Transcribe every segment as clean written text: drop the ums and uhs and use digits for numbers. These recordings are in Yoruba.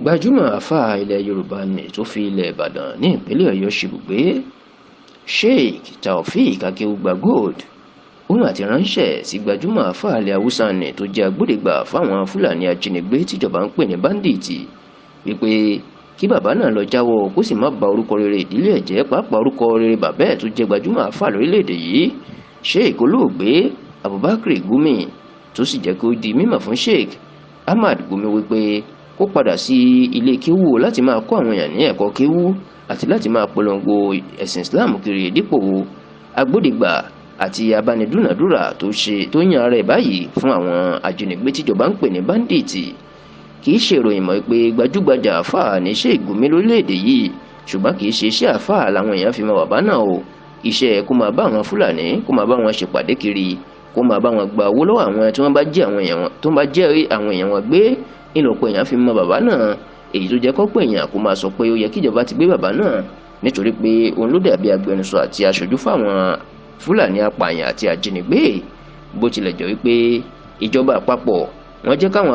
gbajúmọ̀ àfáà ilẹ̀ Yorùbá ni tó fi ilẹ̀ Ìbàdàn ní ìpínlẹ̀ Ọ̀yọ́ ṣebùgbé Sheikh Taofeek Akeugba Gold òun àti ránṣẹ́ sí gbajúmọ̀ àfáà ilẹ̀ Haúsá ni tó jẹ́ agbódegbà fáwọn Fúlàní ajínigbé tíjọba ń pè ní báńdíìtì wípé kí bàbá náà lọ jáwọ́ kó sì má ba orúkọ rere ìdílé ẹ̀ jẹ́, pàápàá orúkọ rere bàbá ẹ̀ tó jẹ́ gbajúmọ̀ àfáà lórílẹ̀‐èdè yìí Sheikh olóògbé Abubakar Gumi tó sì jẹ́ kó di mímọ̀ fún Sheikh Ahmad Gumi wípé kó padà sí ilé kéwú láti máa kọ́ àwọn èèyàn ní ẹ̀kọ́ kéwú àti láti máa polongo ẹ̀sìn Islam kiri dípò agbódegbà àti abánidúnàdúrà tó yan ara ẹ̀ báyìí fún àwọn ajínigbé tíjọba ń pè ní báńdíìtì. Kì í ṣe ìròyìn mọ́ pé gbajúgbajà àfáà ní Sheikh Gumi lórílẹ̀‐èdè yìí, ṣùgbọ́n kì í ṣe iṣẹ́ àfáà làwọn èèyàn fi mọ bàbá náà o. Iṣẹ́ kó máa bá àwọn Fúlàní kó máa bá wọn ṣèpàdé kiri, kó máa bá wọn gba owó lọ́wọ́ àwọn tí wọ́n bá jẹ́ àwọn èèyàn wọn gbé ìlọ̀pọ̀ èèyàn fi mọ bàbá náà, èyí tó jẹ́ kọ́pọ̀ èèyàn kó máa sọ pé ó yẹ kíjọba ti gbé bàbá náà nítorí pé òun ló dàbí agbẹnusọ àti aṣojú fáwọn Fúlàní apààyàn àti ajínigbé. Bó tilẹ̀ jẹ́ wípé ìjọba àpapọ̀ wọ́n jẹ́ káwọn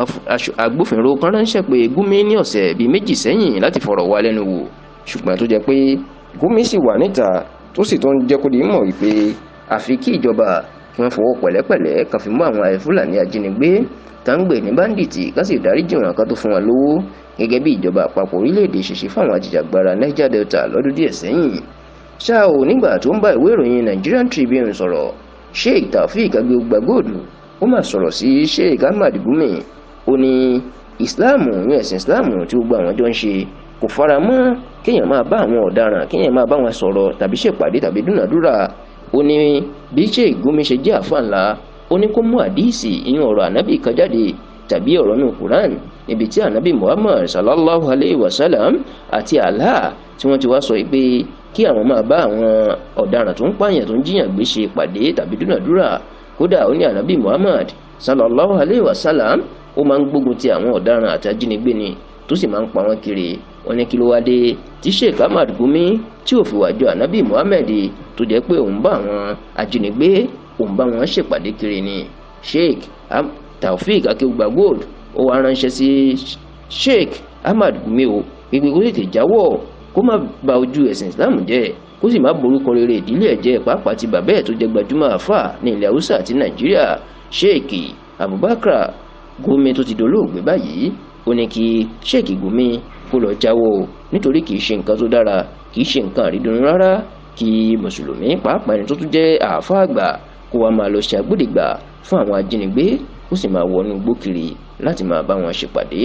agbófinró kan ránṣẹ́ pé Gumi ní ọ̀sẹ̀ bíi méjì sẹ́yìn láti fọ̀rọ̀ wá lẹ́nu wò, ṣùgbọ́n tó jẹ́ pé Gumi sì wà níta tó sì tún jẹ́ kó di mọ̀ wípé àfi kí ìjọba kí wọ́n fọwọ́ pẹ̀lẹ́pẹ̀lẹ́ kan fi mú àwọn Fúlàní ajínigbé tá ń gbè ní báńdíìtì ká sì dáríjì wọn kan tó fún wọn lówó gẹ́gẹ́ bí ìjọba àpapọ̀ orílẹ̀-èdè ṣe ṣe fáwọn ajìjàgbara Niger Delta lọ́dún díẹ̀ sẹ́yìn. ṣá o, nígbà tó ń bá ìwé ìròyìn Nigerian Tribune sọ̀rọ̀, Sheikh Taofeek Akeugba Gold ó máa sọ̀rọ̀ sí Sheikh Ahmad Gumi. ó ní ìsìláàmù ní ẹ̀sìn ìsìláàmù tí gbogbo àwọn jọ ń ṣe kò fara mọ́ kéèyàn máa bá àwọn ọ̀daràn kéèyàn máa bá wọn sọ̀rọ̀ tàbí ṣèpàdé tàbí dúnàdúrà. ó ní bí Sheikh Gumi ṣe jẹ́ àfáà ńlá, ó ní kó mú àdíìsì ìyẹn ọ̀rọ̀ ànábì kan jáde tàbí ọ̀rọ̀ nù Quran níbi tí ànábì Muhammad sallallahu alayhi wa sallam àti Allah tí wọ́n ti wá sọ pé kí àwọn máa bá àwọn ọ̀daràn tó ń pààyàn tó ń jiyàn gbé ṣe pàdé tàbí dúnàdúrà. Kódà ó ní ànábì Muhammad sallallahu alayhi wa sallam ó máa ń gbógun ti àwọn ọ̀daràn àti ajínigbé ni tó sì máa ń pa wọ́n kiri. wọ́n ní kí ló wá dé tí Sheikh Ahmad Gumi tí ò fi wá jọ ànábì Muhammad tó jẹ́ pé òun bá àwọn ajínigbé òun bá wọn ṣèpàdé kiri ni. Sheikh Taofeek Akeugba Gold ó wá ránṣẹ́ sí Sheikh Ahmad Gumi o pípé kó tètè jáwọ́ kó má ba ojú ẹ̀sìn Islam jẹ́ kó sì má borúkọ rere ìdílé ẹ̀ jẹ́, pàápàá ti bàbá ẹ̀ tó jẹ́ gbajúmọ̀ àfáà ní ilẹ̀ Haúsá àti Nàìjíríà Sheikh Abubakar Gumi tó ti dolóògbé báyìí. ó ní kí Sheikh Gumi kó lọ jáwọ́ nítorí kì í ṣe nǹkan tó dára, kì í ṣe nǹkan àrídùnnú rárá kí mùsùlùmí pàápàá ẹni tó tún jẹ́ àáfàá àgbà kó wá máa lọ ṣe agbódegbà fún àwọn ajínigbé kó sì máa wọnú igbó kiri láti máa bá wọn ṣèpàdé.